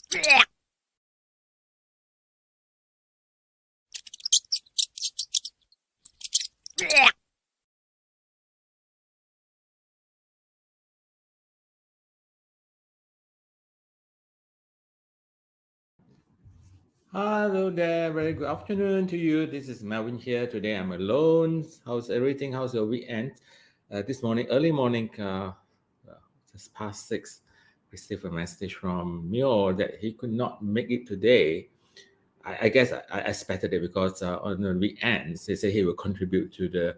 Hello there, very good afternoon to you. This is Melvin here. Today I'm alone. How's everything? How's your weekend? This morning, early morning, just past 6, received a message from Mio that he could not make it today. I guess I expected it because on the weekends, they say he will contribute to the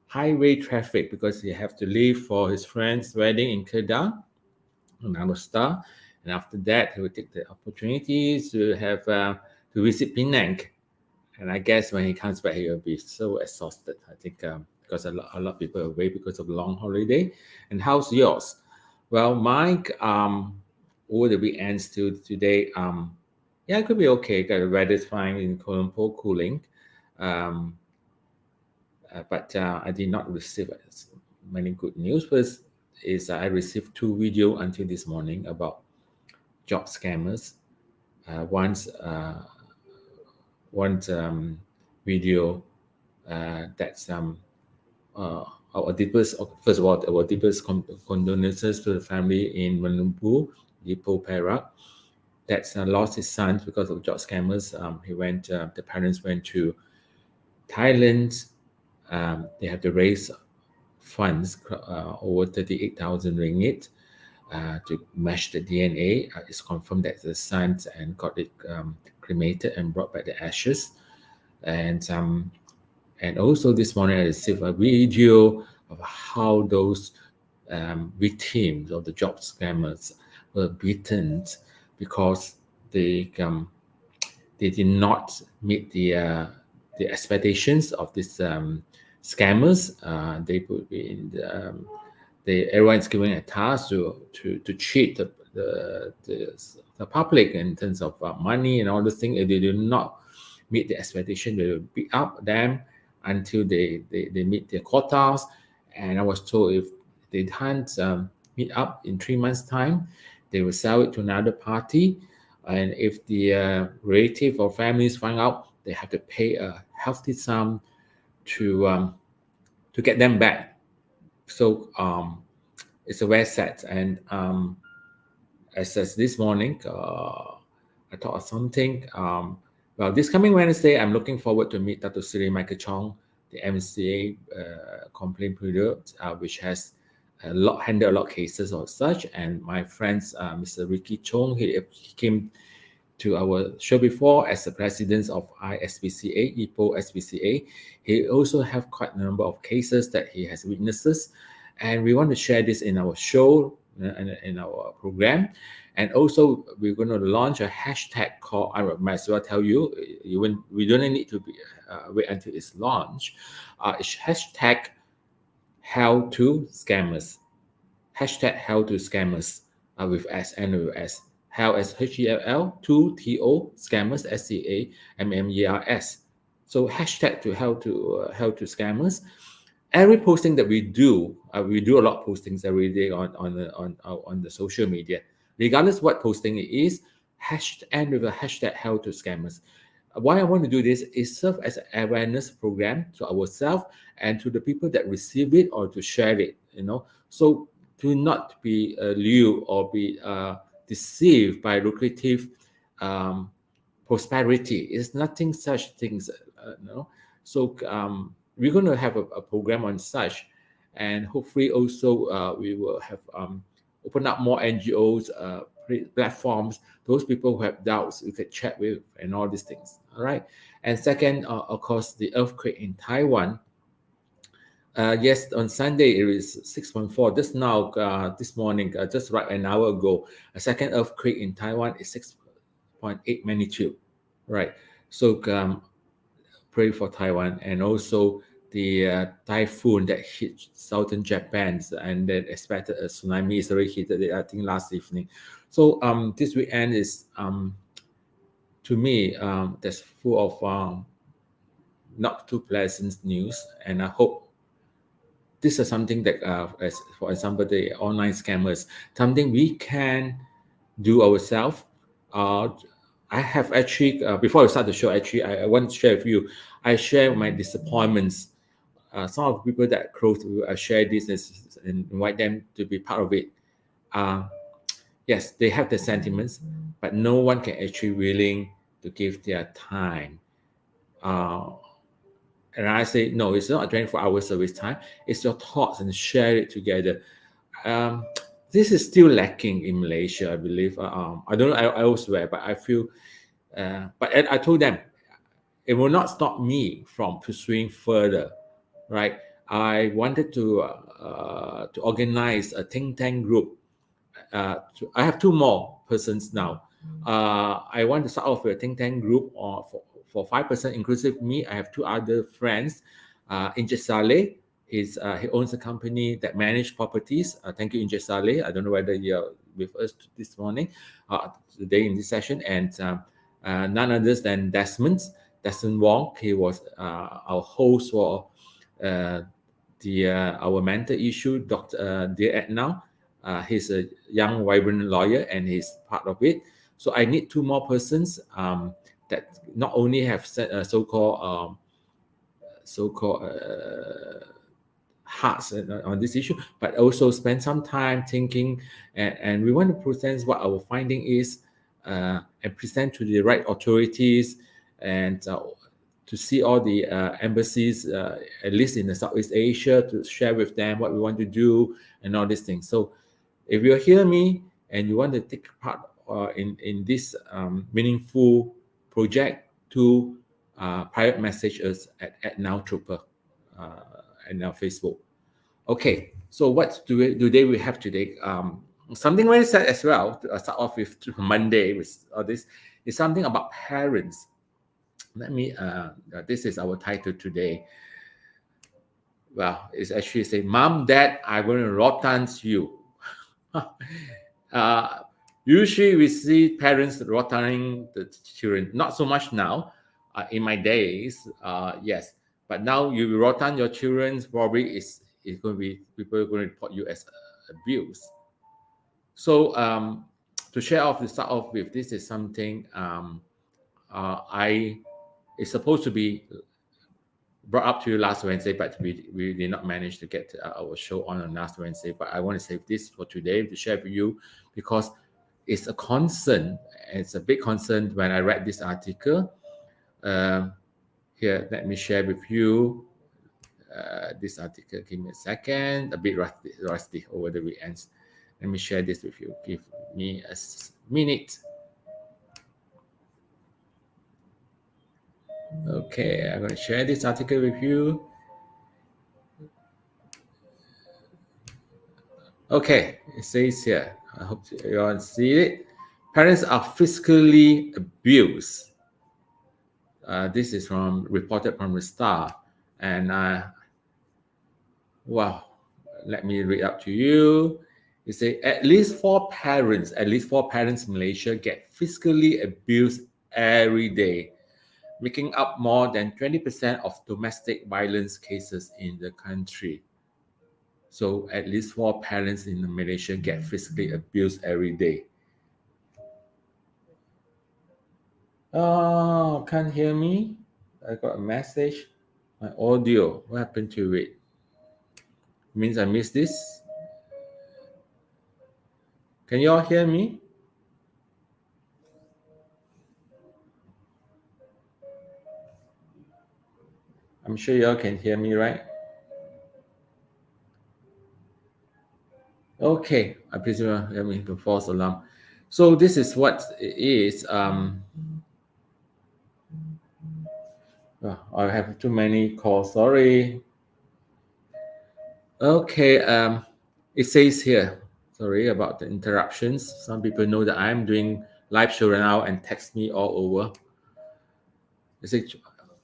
highway traffic because he have to leave for his friend's wedding in Kedah, another star. And after that, he will take the opportunity to have to visit Penang. And I guess when he comes back, he will be so exhausted. I think because a lot of people are away because of long holiday. And how's yours? Well, mine over the weekends to today, yeah, it could be okay. The weather's fine in Kuala Lumpur, cooling. Um, but I did not receive many good news. First is I received two videos until this morning about job scammers. Once one video that's our deepest, first of all, our deepest condolences to the family in Menumbu, Ipoh, Perak. That's lost his son because of job scammers. The parents went to Thailand. They have to raise funds over 38,000 ringgit to match the DNA. It's confirmed that the son and got it cremated and brought back the ashes. And also this morning I received a video of how those victims of the job scammers were beaten because they did not meet the expectations of these scammers. They put in everyone's given a task to cheat the public in terms of money and all those things. If they do not meet the expectation, they will beat up them until they meet their quotas. And I was told if they can't meet up in 3 months' time, they will sell it to another party. And if the relative or families find out, they have to pay a hefty sum to get them back. So it's a very sad. And as this morning, I thought of something. Well, this coming Wednesday, I'm looking forward to meet Dr. Siri Michael Chong, the MCA complaint period, which has handled a lot of cases of such. And my friends, Mr. Ricky Chong, he came to our show before as the president of ISPCA, Ipoh SPCA. He also have quite a number of cases that he has witnesses. And we want to share this in our show, in our program. And also, we're going to launch a hashtag called I Rottan You. So I'll tell you, we don't need to wait until it's launched. It's hashtag how to scammers. Hashtag how to scammers with S and with S. Hell as HELL, 2TO, scammers, SCAMMERS. So hashtag to how to scammers. Every posting that we do a lot of postings every day on the social media, regardless what posting it is, and with a hashtag how to scammers. Why I want to do this is serve as an awareness program to ourselves and to the people that receive it or to share it. So to not be lured or be deceived by lucrative prosperity. It's nothing such things. So we're going to have a program on such, and hopefully also we will have open up more NGOs platforms. Those people who have doubts we could chat with and all these things. All right. And second, of course, the earthquake in Taiwan. Yes, on Sunday it is 6.4. Just now, this morning, just right an hour ago, a second earthquake in Taiwan is 6.8 magnitude. Right. So pray for Taiwan, and also the typhoon that hit southern Japan and then expected a tsunami is already hit it, I think, last evening. So this weekend is to me that's full of not too pleasant news, and I hope this is something that, as for example, the online scammers, something we can do ourselves. uh, I have actually, before we start the show, actually, I want to share with you, I share my disappointments. Some of the people that are close to you, I share this and invite them to be part of it. Uh, yes, they have the sentiments, but no one can actually willing to give their time. Uh, and I say, no, it's not a 24-hour service time. It's your thoughts and share it together. Um, this is still lacking in Malaysia, I believe. I don't know elsewhere, but I feel. But I told them it will not stop me from pursuing further, right? I wanted to organize a think tank group. I have two more persons now. I want to start off with a think tank group for 5% inclusive me. I have two other friends. Injet Saleh, he owns a company that manage properties. Thank you, Injet Saleh. I don't know whether you're with us this morning, today in this session. And none others than Desmond Wong. He was our host for uh, the our mental issue, Dr. Dear Ed now. He's a young, vibrant lawyer, and he's part of it. So I need two more persons that not only have so-called hearts on this issue, but also spend some time thinking, and we want to present what our finding is, and present to the right authorities, and to see all the embassies, at least in the Southeast Asia, to share with them what we want to do and all these things. So if you hear me and you want to take part in this meaningful project, to private message us at Now Trooper and our Facebook. Okay, so what we have today? Something very sad as well. To start off with Monday with all this is something about parents. Let me. This is our title today. Well, it's actually saying, "Mom, Dad, I'm going to rotten you." uh, Usually, we see parents rotting the children. Not so much now. In my days, yes, but now you rotten your children. Probably is going to be people are going to report you as abuse. So to share off to start off with, this is something I it's supposed to be brought up to you last Wednesday, but we did not manage to get our show on last Wednesday. But I want to save this for today to share with you, because it's a concern. It's a big concern when I read this article. Here, let me share with you this article. Give me a second. A bit rusty over the weekends. Let me share this with you. Give me a minute. Okay, I'm going to share this article with you. Okay, it says here. I hope you all see it. Parents are physically abused. This is reported from the Star, and wow, let me read out to you. It says at least four parents in Malaysia get physically abused every day, making up more than 20% of domestic violence cases in the country. So at least four parents in Malaysia get physically abused every day. Oh, can't hear me? I got a message. My audio, what happened to it? Means I missed this. Can you all hear me? I'm sure you all can hear me, right? Okay, I presume let me the false alarm. So this is what it is. I have too many calls. Sorry. Okay. It says here. Sorry about the interruptions. Some people know that I'm doing live show right now and text me all over. It says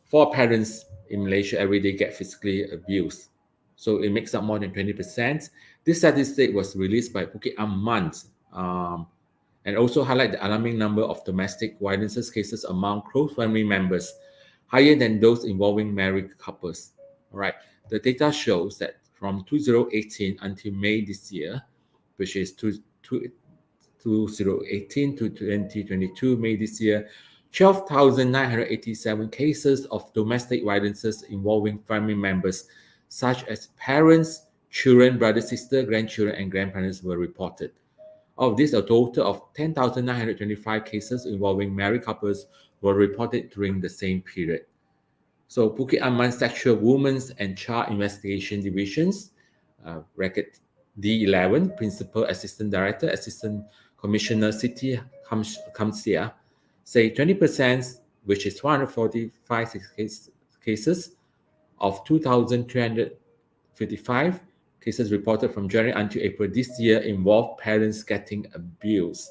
four parents in Malaysia every day get physically abused. So it makes up more than 20%. This statistic was released by Bukit Aman, and also highlight the alarming number of domestic violence cases among close family members, higher than those involving married couples. All right. The data shows that from 2018 until May this year, which is 2018 to 2022, May this year, 12,987 cases of domestic violences involving family members, such as parents, children, brother, sister, grandchildren, and grandparents were reported. Of this, a total of 10,925 cases involving married couples were reported during the same period. So Bukit Aman Sexual Women's and Child Investigation Divisions, bracket D11, Principal Assistant Director, Assistant Commissioner Siti Kamsia, say 20%, which is 445 cases of 2,355 cases reported from January until April this year involve parents getting abused.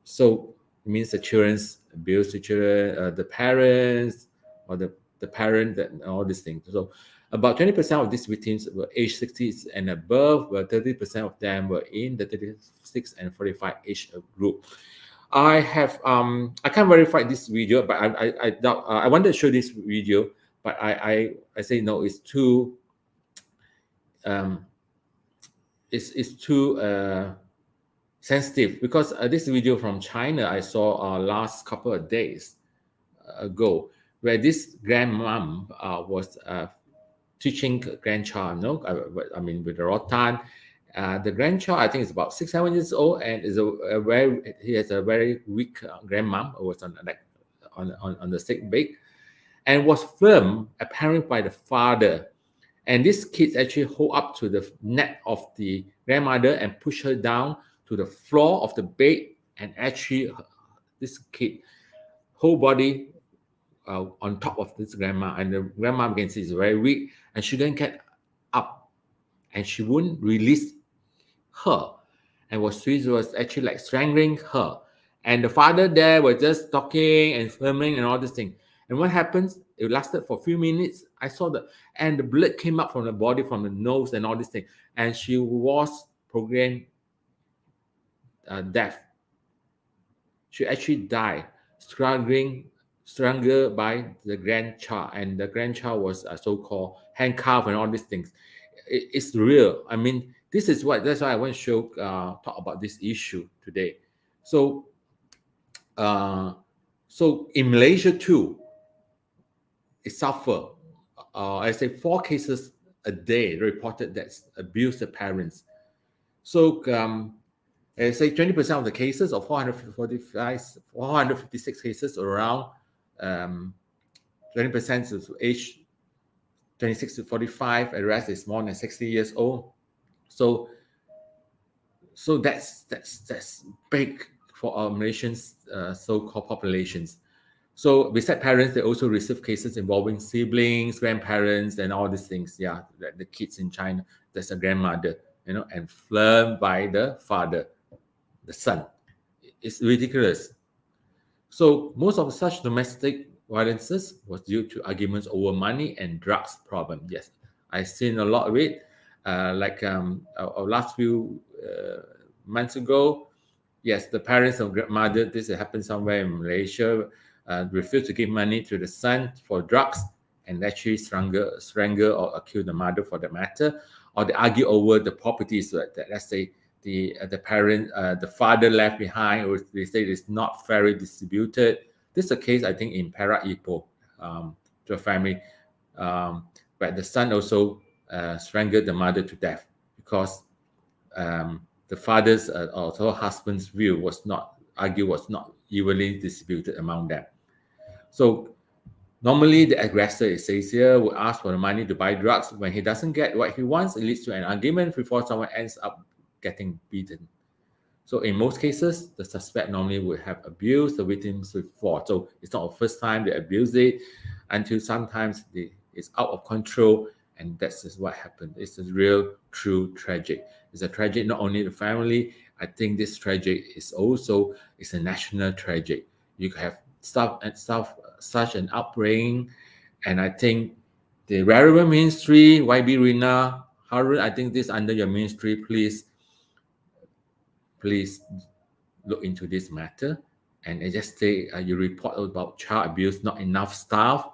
So it means the children's abuse the children, the parents, or the parent, and all these things. So about 20% of these victims were age 60 and above, where 30% of them were in the 36 and 45 age group. I can't verify this video, but I doubt, I wanted to show this video, but I say no, it's too it's too sensitive, because this video from China I saw last couple of days ago, where this grandmom was teaching grandchild, I mean, with the Rottan. The grandchild, I think, is about 6-7 years old, and he has a very weak grandmom who was on the sick bed, and was filmed apparently by the father. And this kid actually hold up to the neck of the grandmother and push her down to the floor of the bed, and actually this kid whole body on top of this grandma, and the grandma, you can see, is very weak, and she didn't get up, and she wouldn't release her, and she was actually like strangling her, and the father there was just talking and filming and all this thing. And what happens, it lasted for a few minutes. I saw and the blood came up from the body, from the nose and all this thing, and she was programmed death. She actually died, strangled by the grandchild, and the grandchild was so-called handcuffed and all these things. It's real. I mean, that's why I want to talk about this issue today. So in Malaysia too, it suffer. I say 4 cases a day reported that abuse the parents. So I say 20% of the cases, of 456 cases, around 20% is age 26 to 45, and the rest is more than 60 years old. So that's big for our Malaysians so-called populations. So besides parents, they also receive cases involving siblings, grandparents, and all these things. Yeah, the kids in China, there's a grandmother, and filmed by the father, the son. It's ridiculous. So most of such domestic violences was due to arguments over money and drugs problem. Yes, I've seen a lot of it. Like last few months ago, yes, the parents of grandmother, this happened somewhere in Malaysia, refused to give money to the son for drugs, and actually strangle or kill the mother for the matter, or they argue over the properties that, let's say, the parent, the father left behind, or they say it's not fairly distributed. This is a case, I think, in Perak, Ipoh, to a family, but the son also strangled the mother to death because the father's or husband's view was not evenly distributed among them. So normally the aggressor, it says here, will ask for the money to buy drugs. When he doesn't get what he wants, it leads to an argument before someone ends up getting beaten. So in most cases, the suspect normally would have abused the victims before. So it's not the first time they abuse it, until sometimes it's out of control, and that's just what happened. It's a real, true tragic. It's a tragic not only the family. I think this tragic is also a national tragic. You have such an upbringing, and I think the relevant ministry, YB Rina Harun, I think this under your ministry, please look into this matter. And I just say you report about child abuse, not enough staff.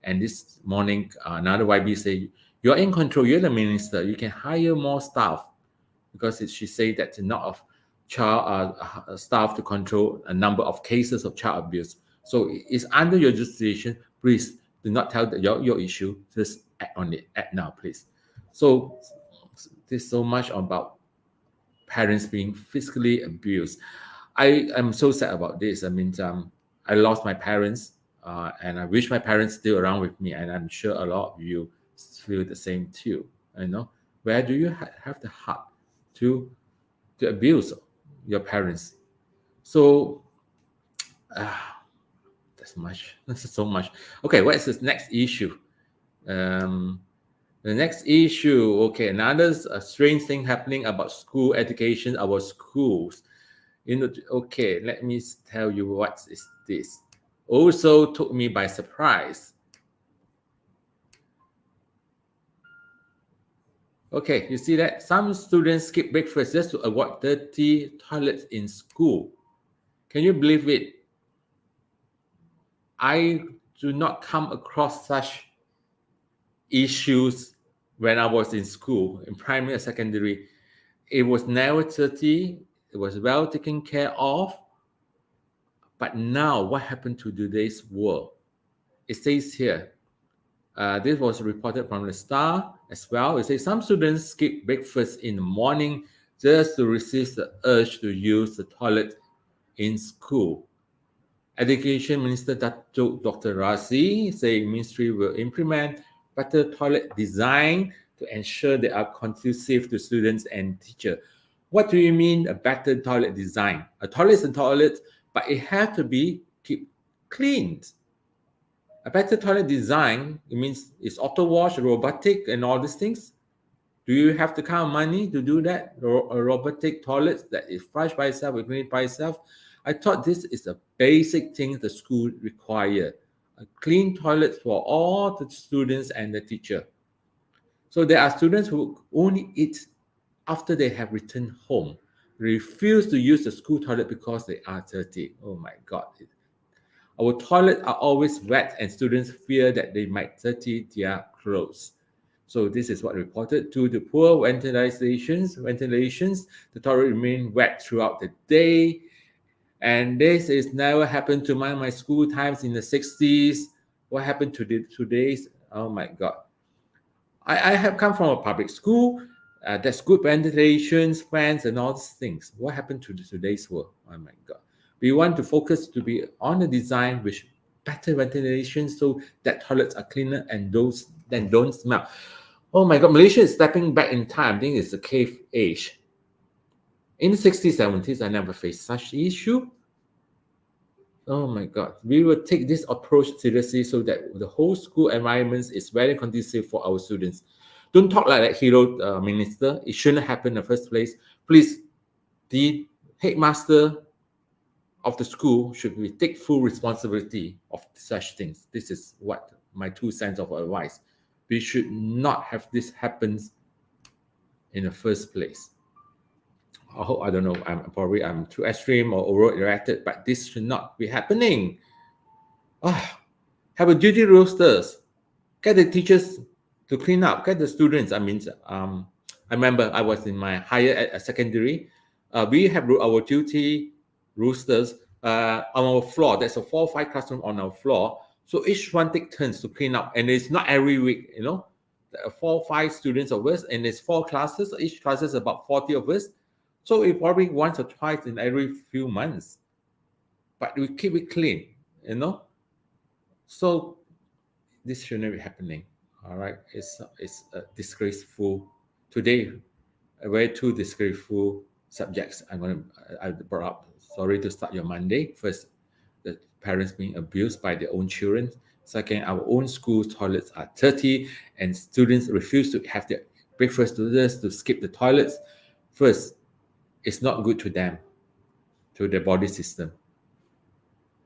And this morning, another YB say, you're in control, you're the minister, you can hire more staff, because she said that not of child staff to control a number of cases of child abuse. So it's under your jurisdiction. Please do not tell your issue. Just act on it. Act now, please. So there's so much about parents being physically abused. I am so sad about this. I mean, I lost my parents, and I wish my parents still around with me. And I'm sure a lot of you feel the same too. You know, where do you have the heart to abuse your parents? So that's much. That's so much. Okay, what is the next issue? Um, the next issue. Okay, another strange thing happening about school education, our schools. Okay, let me tell you what is this. Also took me by surprise. Okay, you see that some students skip breakfast just to avoid dirty toilets in school. Can you believe it? I do not come across such issues when I was in school, in primary or secondary. It was never dirty. It was well taken care of. But now, what happened to today's world? It says here, this was reported from the Star as well. It says some students skip breakfast in the morning just to resist the urge to use the toilet in school. Education Minister Dr. Razi say ministry will implement better toilet design to ensure they are conducive to students and teachers. What do you mean a better toilet design? A toilet is a toilet, but it has to be keep cleaned. A better toilet design, it means it's auto wash, robotic, and all these things. Do you have the kind of money to do that? A robotic toilet that is flush by itself, it clean by itself. I thought this is a basic thing the school require. A clean toilet for all the students and the teacher. So there are students who only eat after they have returned home, refuse to use the school toilet because they are dirty. Oh my God. Our toilets are always wet and students fear that they might dirty their clothes. So this is what reported. To the poor ventilations, the toilet remain wet throughout the day. And this is never happened to my school times in the 60s. What happened to today's? Oh my God. I have come from a public school. There's good ventilations, fans, and all these things. What happened to today's world? Oh my God. We want to focus to be on the design with better ventilation so that toilets are cleaner and those then don't smell. Oh my God, Malaysia is stepping back in time. I think it's the cave age. In the 60s, 70s, I never faced such issue. Oh my God. We will take this approach seriously so that the whole school environment is very conducive for our students. Don't talk like that hero minister. It shouldn't happen in the first place. Please, the headmaster of the school should be take full responsibility of such things. This is what my 2 cents of advice. We should not have this happen in the first place. I hope, I don't know, I'm too extreme or overreacted, but this should not be happening. Have a duty rosters. Get the teachers to clean up. Get the students. I remember I was in my higher secondary. We have our duty roosters on our floor. There's a 4 or 5 classroom on our floor. So each one take turns to clean up, and it's not every week. There are 4 or 5 students of us, and it's 4 classes. Each class is about 40 of us. So it probably once or twice in every few months. But we keep it clean. So this shouldn't be happening. All right, it's disgraceful. Today, a very two disgraceful subjects I brought up. Sorry to start your Monday. First, the parents being abused by their own children. Second, our own school toilets are dirty and students refuse to have their breakfast to skip the toilets. First, it's not good to them, to their body system.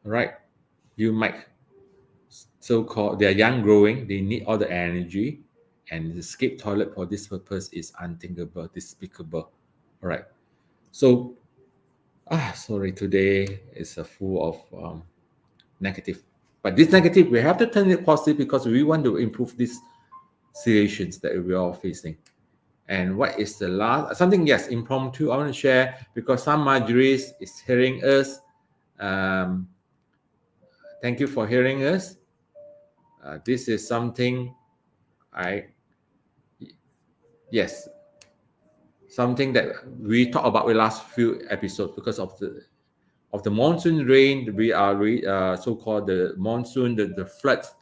All right, you might so-called, they are young growing, they need all the energy, and the skip toilet for this purpose is unthinkable, despicable. All right, so sorry, today is a full of negative, but this negative we have to turn it positive because we want to improve these situations that we are all facing. And what is the last something? Yes, impromptu. I want to share because some Marjories is hearing us. Um, thank you for hearing us. This is something I yes something that we talked about in the last few episodes because of the monsoon rain. We are so-called the monsoon, the floods.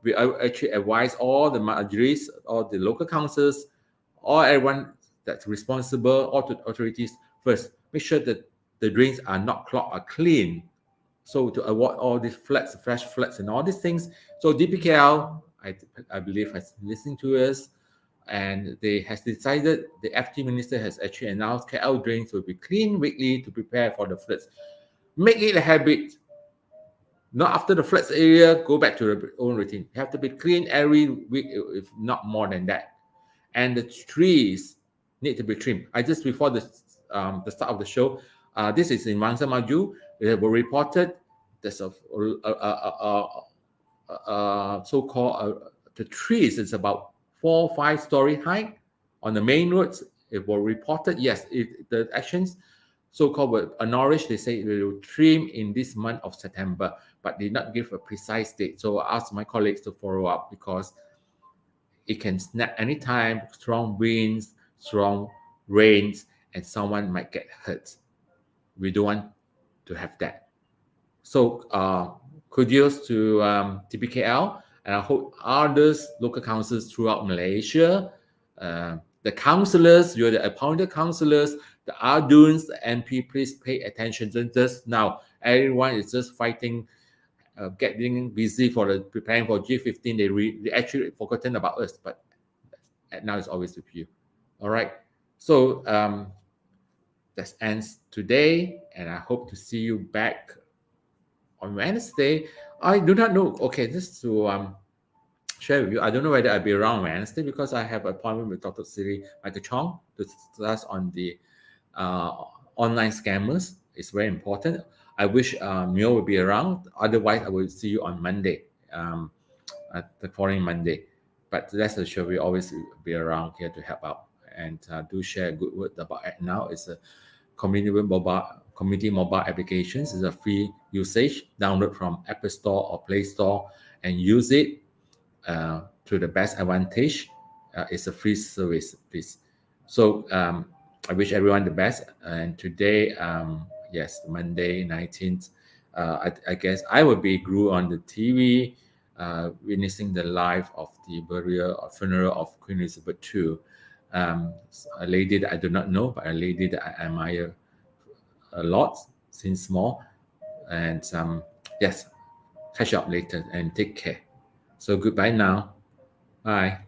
We actually advise all the Marjories, all the local councils, all everyone that's responsible, all the authorities first, make sure that the drains are not clogged, are clean. So to avoid all these floods, fresh floods, and all these things. So DPKL, I believe, has listened to us, and they has decided, the FT minister has actually announced KL drains will be cleaned weekly to prepare for the floods. Make it a habit. Not after the floods area, go back to your own routine. You have to be clean every week, if not more than that. And the trees need to be trimmed. I just before the start of the show, this is in Wangsa Maju. They were reported there's a so-called the trees is about 4 or 5 story high on the main roads. It was reported, yes, the actions so-called were acknowledged. They say they will trim in this month of September, but did not give a precise date. So I asked my colleagues to follow up because it can snap anytime, strong winds, strong rains, and someone might get hurt. We don't want to have that. So kudos to TPKL, and I hope others, local councils throughout Malaysia, the councillors, you're the appointed councillors, the Arduns, the MP, please pay attention to this now. Everyone is just fighting, getting busy for the preparing for G15. They actually forgotten about us, but now it's always with you. All right. So that ends today, and I hope to see you back on Wednesday. I do not know. Okay, just to share with you, I don't know whether I'll be around Wednesday because I have an appointment with Dr. Siri Michael Chong to discuss on the uh, online scammers. It's very important. I wish Mio will be around. Otherwise, I will see you on Monday, the following Monday. But rest assured, we always be around here to help out, and do share a good word about it. Now it's a community mobile applications. Is a free usage. Download from Apple Store or Play Store and use it to the best advantage. It's a free service, please. So I wish everyone the best. And today, yes, Monday 19th, I guess I will be glued on the TV, witnessing the life of the burial or funeral of Queen Elizabeth II. A lady that I do not know, but a lady that I admire a lot since small. And yes, catch up later and take care. So goodbye now. Bye.